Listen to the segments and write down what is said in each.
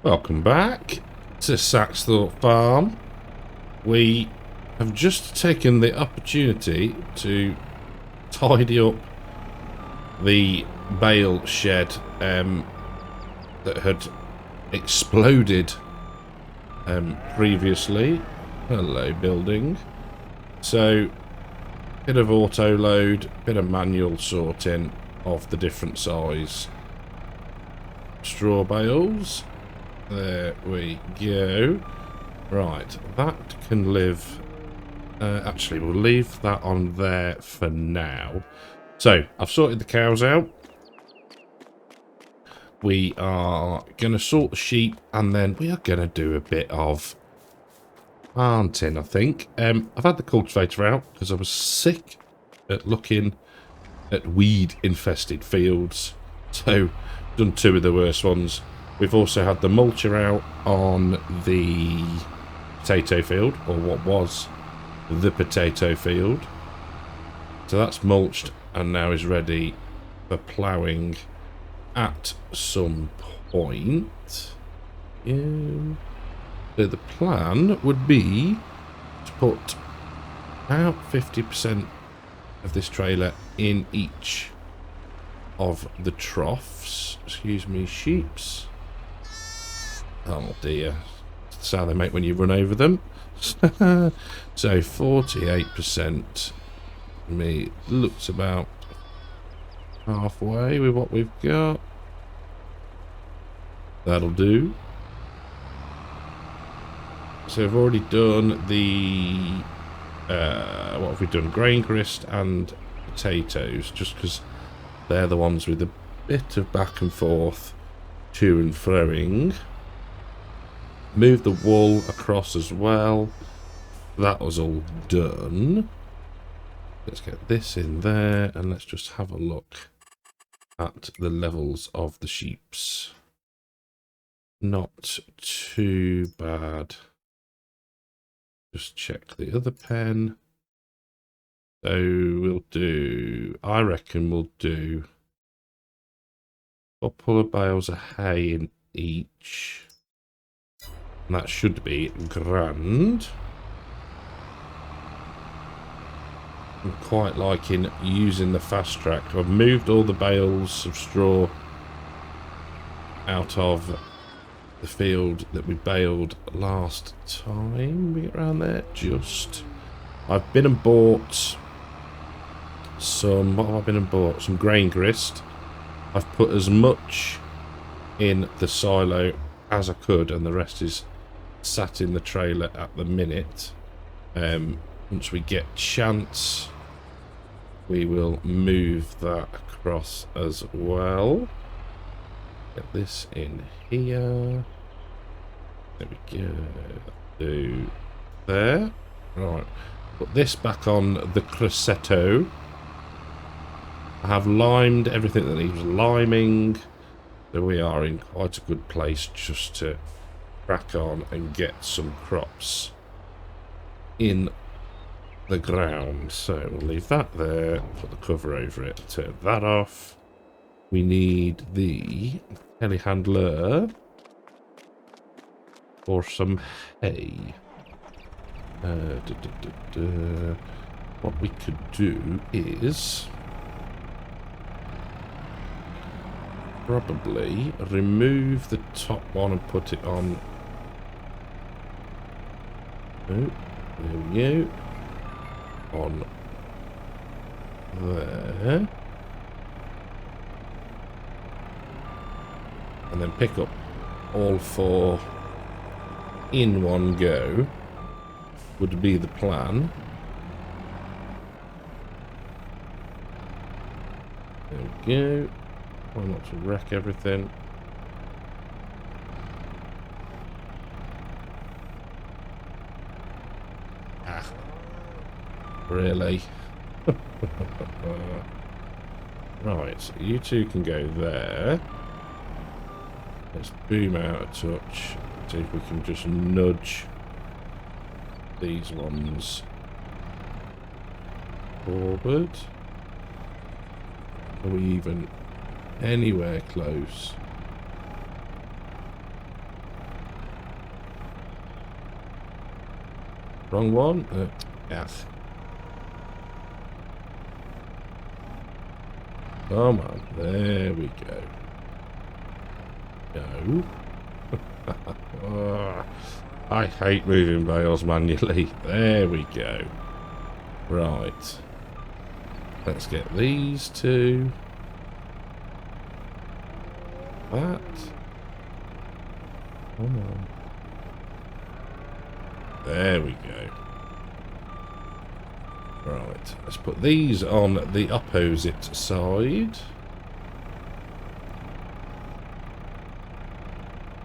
Welcome back to SAXTHORPE Farm. We have just taken the opportunity to tidy up the bale shed that had exploded previously. Hello, building. So, bit of auto load, bit of manual sorting of the different size straw bales. There we go. Right, that can live. Actually, we'll leave that on there for now. So, I've sorted the cows out. We are going to sort the sheep, and then we are going to do a bit of planting, I think. I've had the cultivator out because I was sick at looking at weed-infested fields. So, done two of the worst ones. We've also had the mulcher out on the potato field, or what was the potato field. So that's mulched and now is ready for ploughing at some point. So the plan would be to put about 50% of this trailer in each of the troughs. Excuse me, sheeps. Oh dear. That's how they make when you run over them. So 48% me looks about halfway with what we've got. That'll do. So I've already done the what have we done? Grain grist and potatoes, just because they're the ones with a bit of back and forth to and froing. Move the wool across as well. That was all done. Let's get this in there and let's just have a look at the levels of the sheeps. Not too bad. Just check the other pen. So we'll do, I reckon we'll do a couple of bales of hay in each. And that should be grand. I'm quite liking using the fast track. I've moved all the bales of straw out of the field that we baled last time. We get around there just. I've been and bought some. What have I been and bought? Some grain grist. I've put as much in the silo as I could, and the rest is sat in the trailer at the minute. Once we get chance, we will move that across as well. Get this in here. There we go. Do there. Right. Put this back on the cressetto. I have limed everything that needs liming. So we are in quite a good place just to crack on and get some crops in the ground. So we'll leave that there, put the cover over it, turn that off. We need the telehandler for some hay. What we could do is probably remove the top one and put it on. Oh, there we go. On there. And then pick up all four in one go would be the plan. There we go. Try not to wreck everything. Ah. Really? Right, so you two can go there. Let's boom out a touch. See if we can just nudge these ones forward. Are we even anywhere close? Wrong one. Yes. Come on. There we go. No. I hate moving bales manually. There we go. Right. Let's get these two. That. Come on. There we go. Right. Let's put these on the opposite side.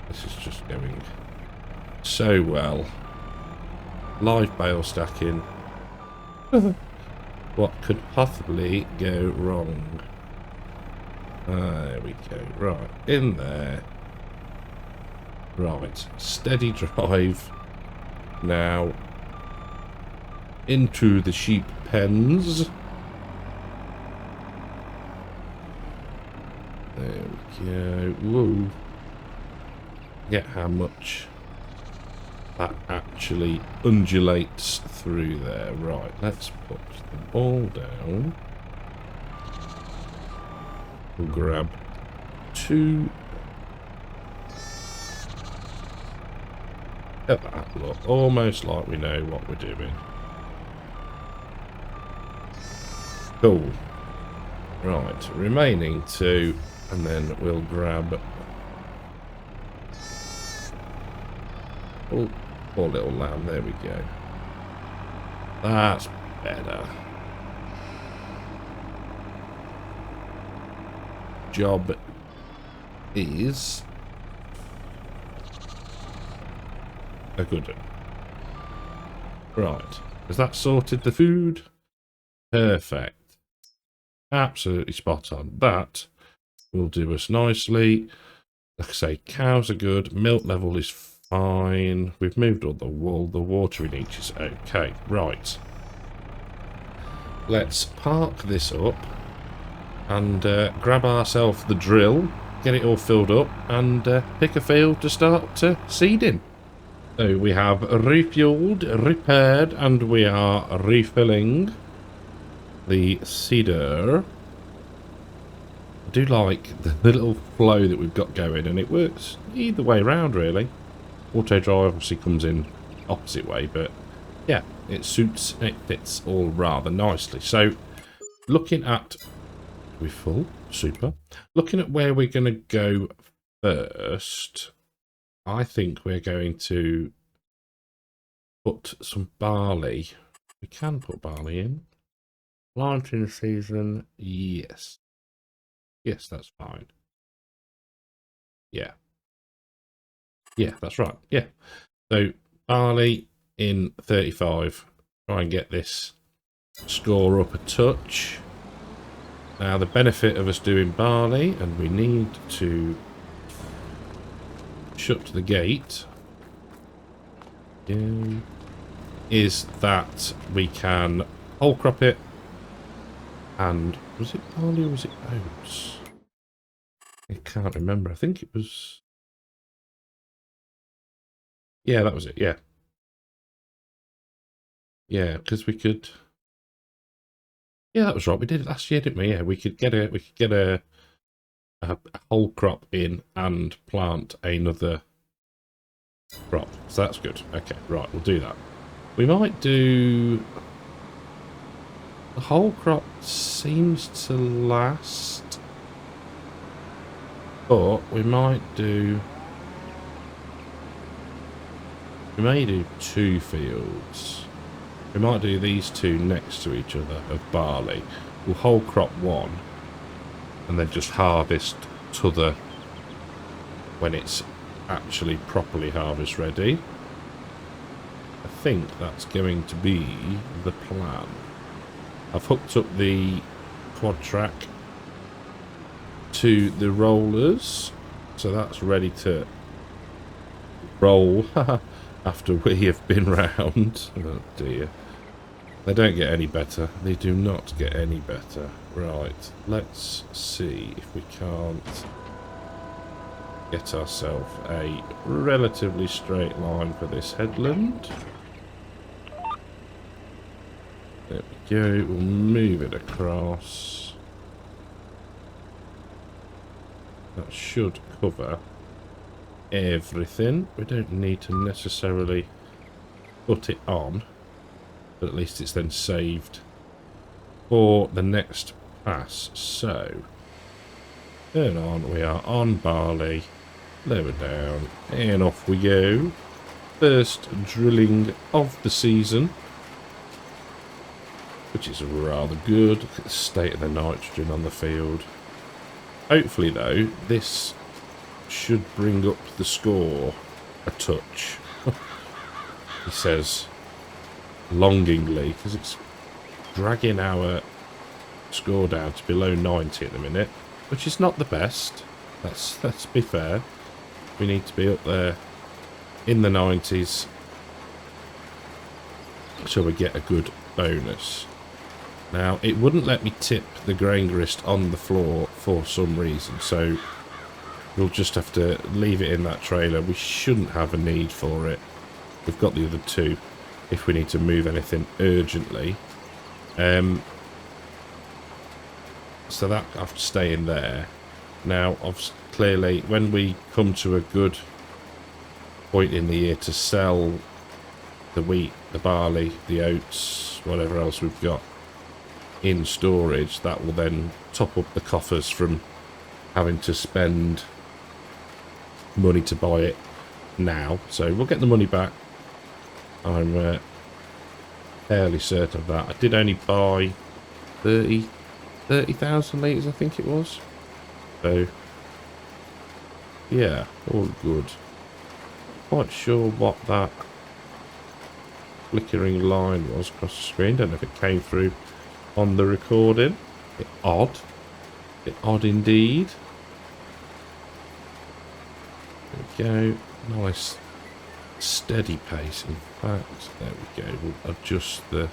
This is just going so well. Live bale stacking. What could possibly go wrong? There we go. Right, in there. Right, steady drive. Now, into the sheep pens. There we go. Whoa. Get how much that actually undulates through there. Right, let's put them all down. We'll grab two. Look at that, look. Almost like we know what we're doing. Cool. Right, remaining two, and then we'll grab... Oh, poor little lamb, there we go. That's better. Job is a good one. Right, has that sorted the food? Perfect. Absolutely spot on. That will do us nicely. Like I say, cows are good. Milk level is fine. We've moved all the wool. The watering each is okay. Right. Let's park this up and grab ourselves the drill, get it all filled up, and pick a field to start seeding. So we have refueled, repaired, and we are refilling the seeder. I do like the little flow that we've got going, and it works either way around, really. Auto drive obviously comes in opposite way, but yeah, it suits, it fits all rather nicely. So looking at, we're full, super. Looking at where we're going to go first, I think we're going to put some barley. We can put barley in. Planting season, yes. Yes, that's fine. Yeah. Yeah, that's right. Yeah. So barley in 35. Try and get this score up a touch. Now the benefit of us doing barley, and we need to shut the gate, is that we can whole crop it. And was it barley or was it oats? I can't remember. I think it was... Yeah, that was it. Yeah. Yeah, because we could... Yeah, that was right. We did it last year, didn't we? Yeah, we could get a whole crop in and plant another crop. So that's good. Okay, right, we'll do that. We might do... The whole crop seems to last, but we might do... We may do two fields. We might do these two next to each other of barley. We'll whole crop one and then just harvest t'other when it's actually properly harvest ready. I think that's going to be the plan. I've hooked up the quad track to the rollers, so that's ready to roll after we have been round. Oh dear. They don't get any better. They do not get any better. Right, let's see if we can't get ourselves a relatively straight line for this headland. go. We'll move it across. That should cover everything. We don't need to necessarily put it on, but at least it's then saved for the next pass. So, turn on. We are on barley. Lower down. And off we go. First drilling of the season, which is rather good. Look at the state of the nitrogen on the field. Hopefully, though, this should bring up the score a touch. He says longingly, because it's dragging our score down to below 90 at the minute, which is not the best. Let's be fair. We need to be up there in the 90s so we get a good bonus. Now, it wouldn't let me tip the grain grist on the floor for some reason, so we'll just have to leave it in that trailer. We shouldn't have a need for it. We've got the other two if we need to move anything urgently. So that I have to stay in there. Now, clearly, when we come to a good point in the year to sell the wheat, the barley, the oats, whatever else we've got in storage, that will then top up the coffers from having to spend money to buy it now. So we'll get the money back. I'm fairly certain of that. I did only buy 30,000 litres, I think it was. So, yeah, all good. Quite sure what that flickering line was across the screen. Don't know if it came through on the recording. Bit odd. Bit odd indeed. There we go. Nice steady pace. In fact, there we go. We'll adjust the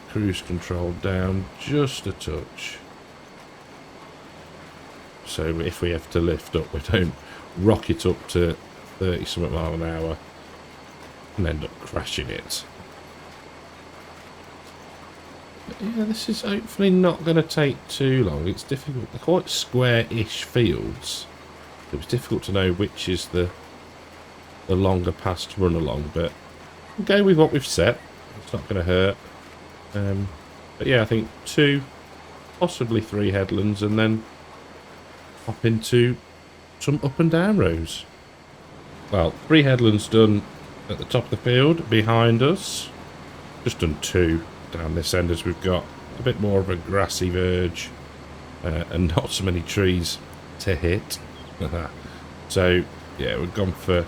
cruise control down just a touch. So if we have to lift up, we don't rock it up to 30-something mile an hour and end up crashing it. But yeah, this is hopefully not going to take too long. It's difficult. They're quite square-ish fields. It was difficult to know which is the longer pass to run along, but we'll go with what we've set. It's not going to hurt. But yeah, I think 2, possibly 3 headlands, and then hop into some up and down rows. Well, 3 headlands done at the top of the field behind us. Just done 2 down this end as we've got a bit more of a grassy verge and not so many trees to hit. So yeah, we've gone for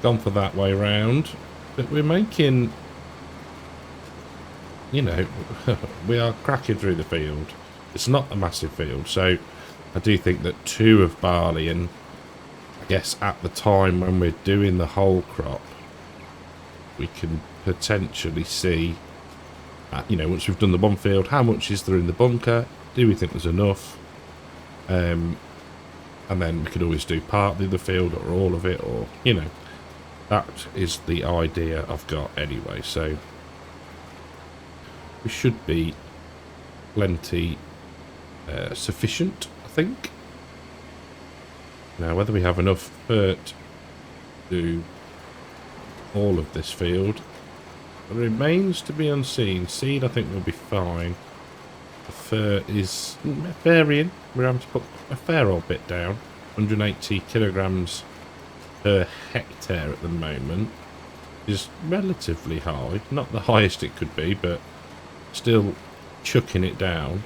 that way round, but we're making, you know, we are cracking through the field. It's not a massive field, so I do think that 2 of barley, and I guess at the time when we're doing the whole crop, we can potentially see, you know, once we've done the one field, how much is there in the bunker? Do we think there's enough? And then we could always do part of the other field or all of it, or, you know, that is the idea I've got anyway. So we should be plenty sufficient, I think. Now, whether we have enough fert to do all of this field remains to be unseen. Seed, I think, will be fine. The fur is varying. We're having to put a fair old bit down. 180 kilograms per hectare at the moment is relatively high. Not the highest it could be, but still chucking it down.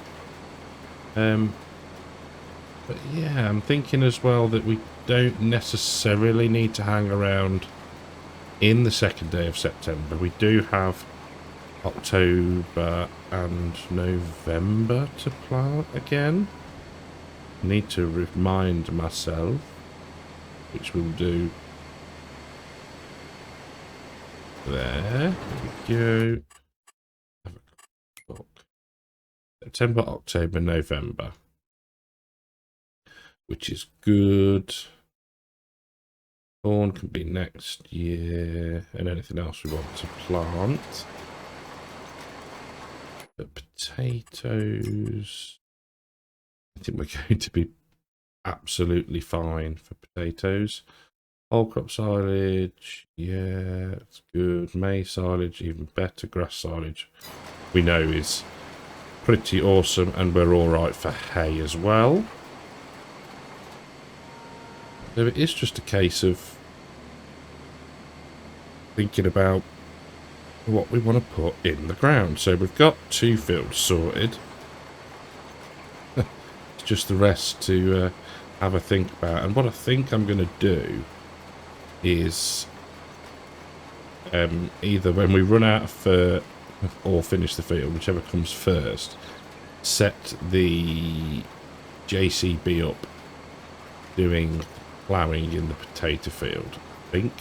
But yeah, I'm thinking as well that we don't necessarily need to hang around in the second day of September. We do have October and November to plant again. Need to remind myself, which we'll do there. There we go. September, October, November, which is good. Corn can be next year, and anything else we want to plant. But potatoes, I think we're going to be absolutely fine for potatoes. Whole crop silage, yeah, it's good. Maize silage, even better. Grass silage, we know is pretty awesome, and we're all right for hay as well. So it is just a case of thinking about what we want to put in the ground. So we've got 2 fields sorted. It's just the rest to have a think about. And what I think I'm going to do is either when we run out of fur or finish the field, whichever comes first, set the JCB up doing ploughing in the potato field, I think,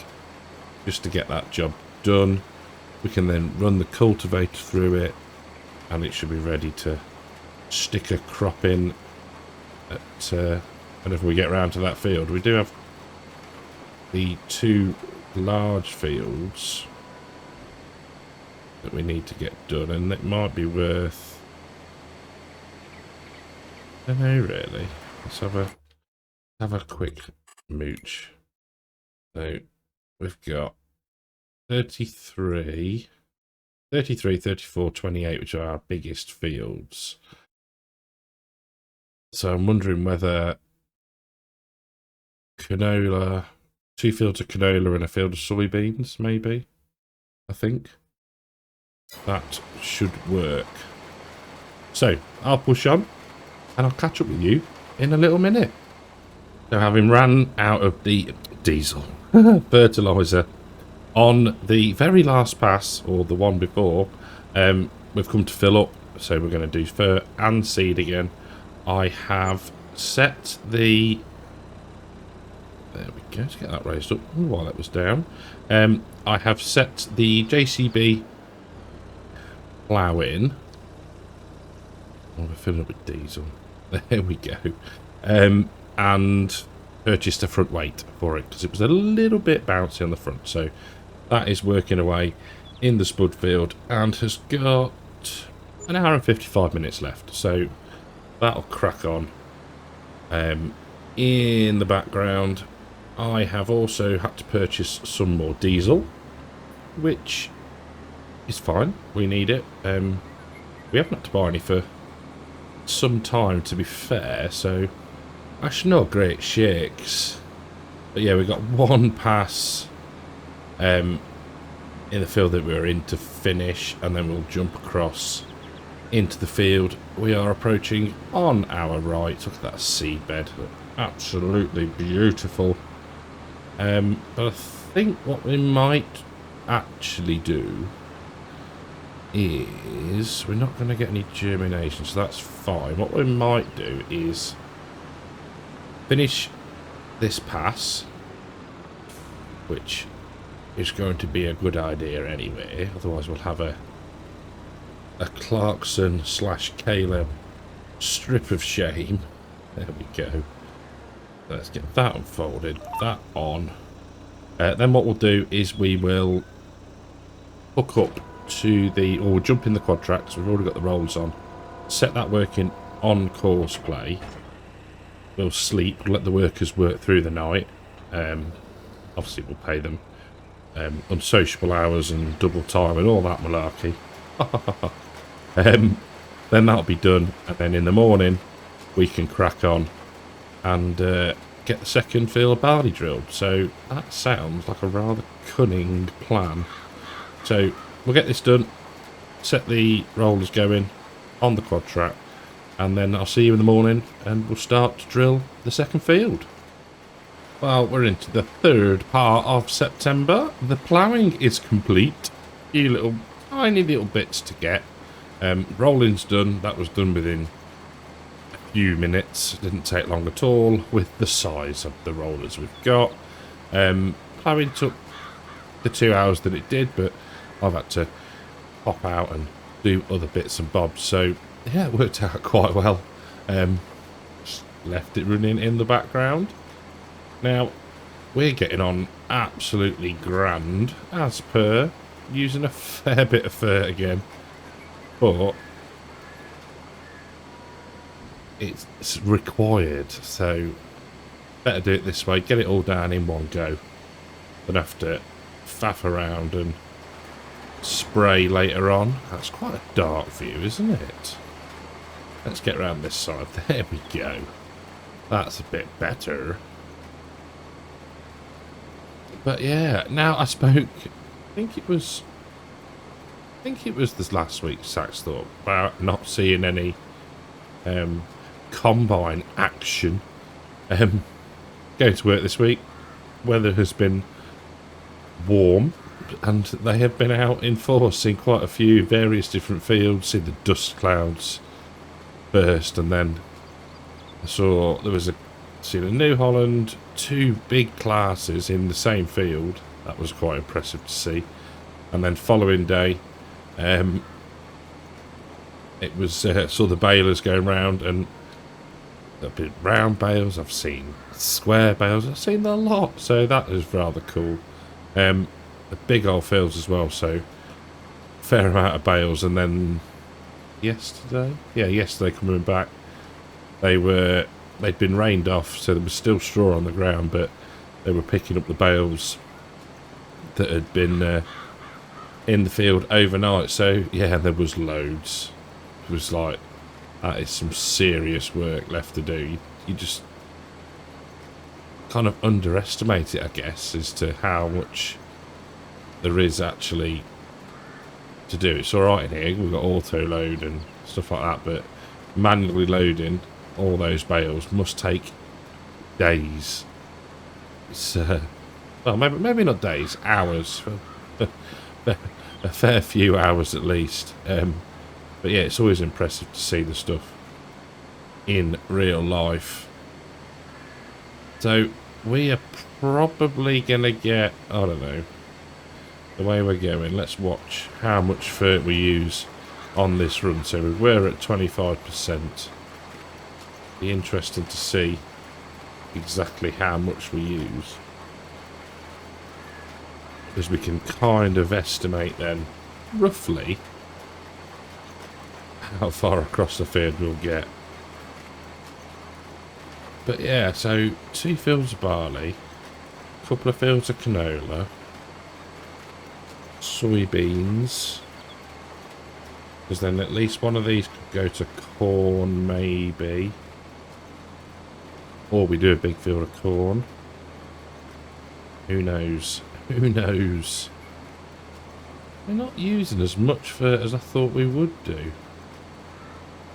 just to get that job done. We can then run the cultivator through it, and it should be ready to stick a crop in at whenever we get around to that field. We do have the 2 large fields that we need to get done, and it might be worth, I don't know really. Let's have a quick mooch. So we've got 33, 34, 28, which are our biggest fields. So I'm wondering whether canola, 2 fields of canola and a field of soybeans, maybe. I think that should work. So I'll push on, and I'll catch up with you in a little minute. So having ran out of the diesel fertilizer on the very last pass, or the one before, we've come to fill up. So we're going to do fur and seed again. I have set the, there we go, to get that raised up while it was down. I have set the JCB plough in. Oh, we're filling up with diesel. There we go. And purchased a front weight for it because it was a little bit bouncy on the front. So that is working away in the spud field and has got an hour and 55 minutes left. So that'll crack on. In the background, I have also had to purchase some more diesel, which is fine. We need it. We haven't had to buy any for some time, to be fair, so actually not great shakes. But yeah, we got 1 pass in the field that we're in to finish, and then we'll jump across into the field we are approaching on our right. Look at that seedbed, absolutely beautiful. But I think what we might actually do is, we're not going to get any germination, so that's fine. What we might do is finish this pass, which is going to be a good idea anyway, otherwise we'll have a Clarkson / Caleb strip of shame. There we go. Let's get that unfolded, that on. Then what we'll do is we will hook up to the, or jump in the quad tracks. We've already got the rolls on. Set that working on course play. We'll sleep, we'll let the workers work through the night. Obviously we'll pay them unsociable hours and double time and all that malarkey. Then that'll be done, and then in the morning we can crack on and get the second field of barley drilled. So that sounds like a rather cunning plan. So we'll get this done, set the rollers going on the quad track, and then I'll see you in the morning and we'll start to drill the second field. Well, we're into the 3rd part of September. The ploughing is complete. A few little, tiny little bits to get. Rolling's done. That was done within a few minutes. Didn't take long at all with the size of the rollers we've got. Ploughing took the 2 hours that it did, but I've had to pop out and do other bits and bobs. So yeah, it worked out quite well. Just left it running in the background. Now we're getting on absolutely grand, as per, using a fair bit of fur again. But it's required, so better do it this way, get it all down in one go than have to faff around and spray later on. That's quite a dark view, isn't it? Let's get around this side. There we go. That's a bit better. But yeah, now I spoke, I think it was this last week, SAXTHORPE, about not seeing any combine action. Going to work this week, weather has been warm, and they have been out in force in quite a few various different fields. See the dust clouds burst, and then I saw there was a New Holland, 2 big classes in the same field. That was quite impressive to see. And then following day, it was saw the balers going round, and there've been round bales, I've seen square bales, I've seen a lot, so that is rather cool. The big old fields as well, so fair amount of bales. And then yesterday coming back, they'd been rained off, so there was still straw on the ground, but they were picking up the bales that had been in the field overnight. So yeah, there was loads. It was like, that is some serious work left to do. You just kind of underestimate it, I guess, as to how much there is actually to do. It's alright in here, we've got auto load and stuff like that, but manually loading all those bales must take days. It's well, maybe not days, hours. A fair few hours at least. But yeah, it's always impressive to see the stuff in real life. So we are probably gonna get, I don't know, the way we're going, let's watch how much Fendt we use on this run. So we were at 25%. Be interesting to see exactly how much we use, because we can kind of estimate then roughly how far across the field we'll get. But yeah, so 2 fields of barley, a couple of fields of canola, soybeans, because then at least one of these could go to corn maybe, or we do a big field of corn. Who knows? Who knows? We're not using as much Fendt as I thought we would do.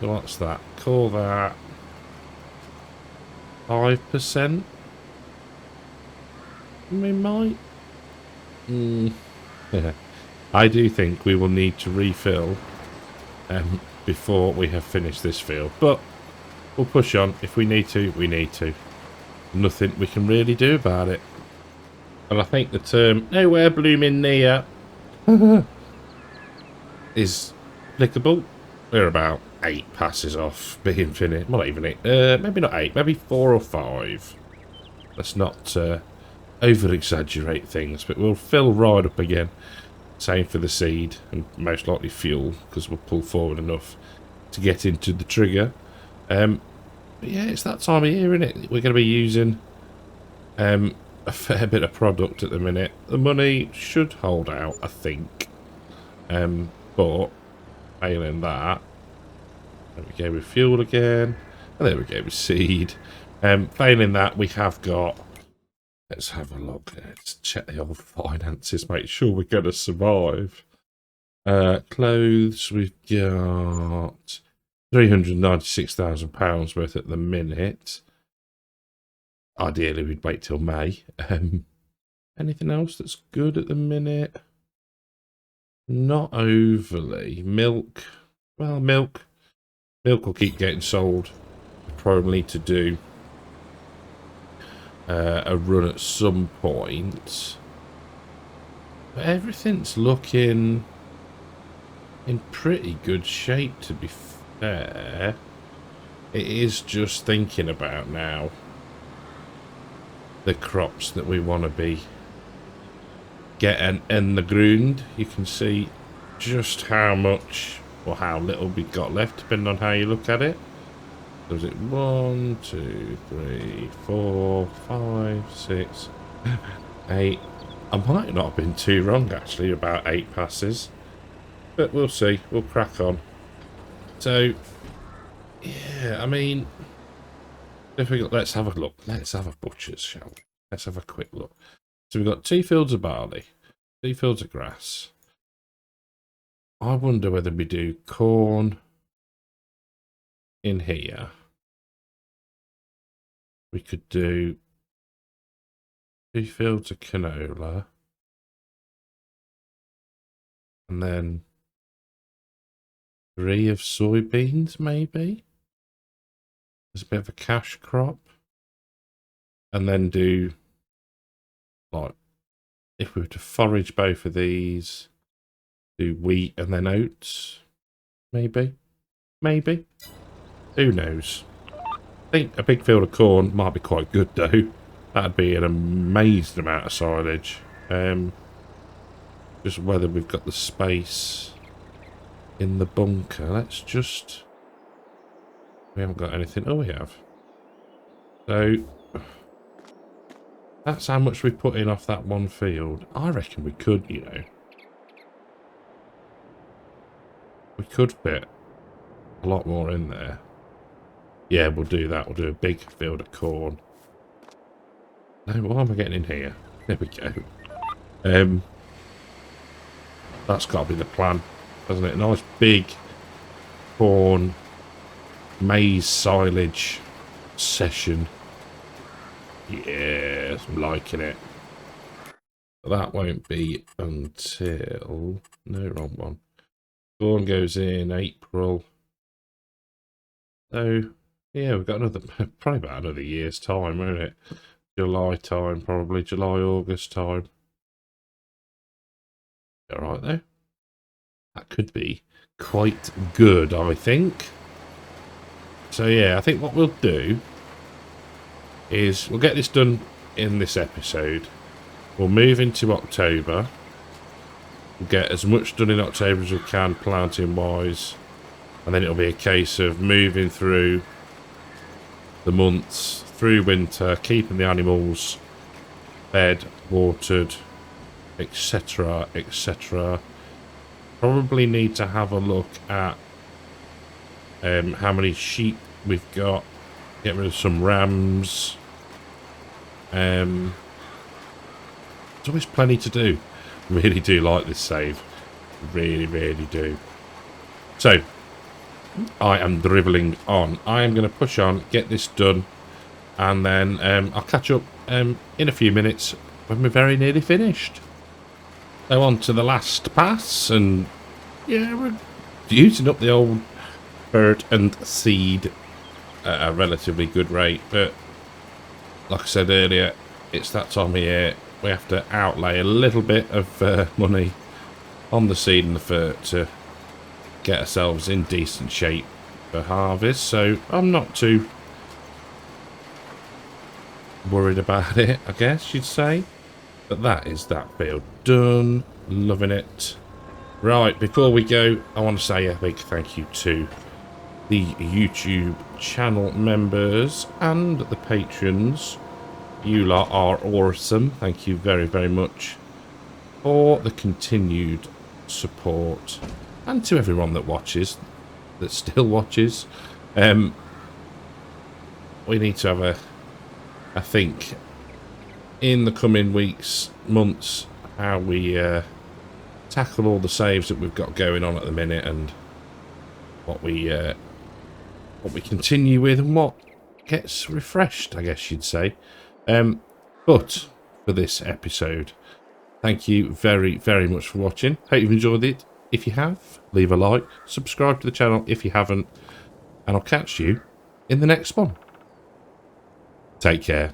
So what's that? Call that 5%? We might. Yeah. I do think we will need to refill before we have finished this field. But we'll push on. If we need to, we need to. Nothing we can really do about it. And I think the term nowhere blooming near is applicable. We're about 8 passes off being finished. Well, not even 8. Maybe not 8. Maybe 4 or 5. Let's not over-exaggerate things. But we'll fill right up again. Same for the seed. And most likely fuel. Because we'll pull forward enough to get into the trigger. But yeah, it's that time of year, isn't it? We're going to be using a fair bit of product at the minute. The money should hold out, I think. But failing that, there we go with fuel again, and there we go with seed. Failing that, we have got, let's have a look, let's check the old finances, make sure we're going to survive. Clothes, we've got £396,000 worth at the minute. Ideally we'd wait till May. Anything else that's good at the minute? Not overly. Milk, well, milk will keep getting sold. Probably need to do a run at some point. But everything's looking in pretty good shape, to be fair. It is just thinking about now the crops that we want to be getting in the ground. You can see just how much or how little we got left, depending on how you look at it. So is it 1, 2, 3, 4, 5, 6, 8? I might not have been too wrong actually about 8 passes. But we'll see. We'll crack on. So, yeah, I mean, let's have a look. Let's have a butcher's, shall we? Let's have a quick look. So we've got 2 fields of barley, 2 fields of grass. I wonder whether we do corn in here. We could do 2 fields of canola. And then 3 of soybeans, maybe? There's a bit of a cash crop. And then do, like, if we were to forage both of these, do wheat and then oats, maybe? Maybe? Who knows? I think a big field of corn might be quite good, though. That'd be an amazing amount of silage. Just whether we've got the space in the bunker. Let's just... We haven't got anything. Oh, we have. So... That's how much we put in off that one field. I reckon we could, you know. We could fit a lot more in there. Yeah, we'll do that. We'll do a big field of corn. No, why am I getting in here? There we go. That's got to be the plan, hasn't it? A nice big corn, maize silage session. Yes, I'm liking it. But that won't be until... No, wrong one. Corn goes in April. So, yeah, we've got another... Probably about another year's time, won't it? July time, probably. July, August time. Alright, though. That could be quite good, I think. So, yeah, I think what we'll do is we'll get this done in this episode. We'll move into October. We'll get as much done in October as we can, planting wise, and then it'll be a case of moving through the months, through winter, keeping the animals fed, watered, etc, etc. Probably need to have a look at how many sheep we've got, get rid of some rams. There's always plenty to do. Really do like this save. Really, really do. So, I am dribbling on. I am going to push on, get this done, and then I'll catch up in a few minutes when we're very nearly finished. So on to the last pass, and yeah, we're using up the old dirt and seed at a relatively good rate, but like I said earlier, it's that time of year we have to outlay a little bit of money on the seed and the fert to get ourselves in decent shape for harvest, so I'm not too worried about it, I guess you'd say. But that is that field done. Loving it. Right, before we go, I want to say a big thank you to the YouTube channel members and the patrons. You lot are awesome. Thank you very, very much for the continued support. And to everyone that watches, that still watches. We need to have a think in the coming weeks, months, how we tackle all the saves that we've got going on at the minute, and what we continue with and what gets refreshed, I guess you'd say. But for this episode, thank you very, very much for watching. Hope you've enjoyed it. If you have, leave a like, subscribe to the channel if you haven't, and I'll catch you in the next one. Take care.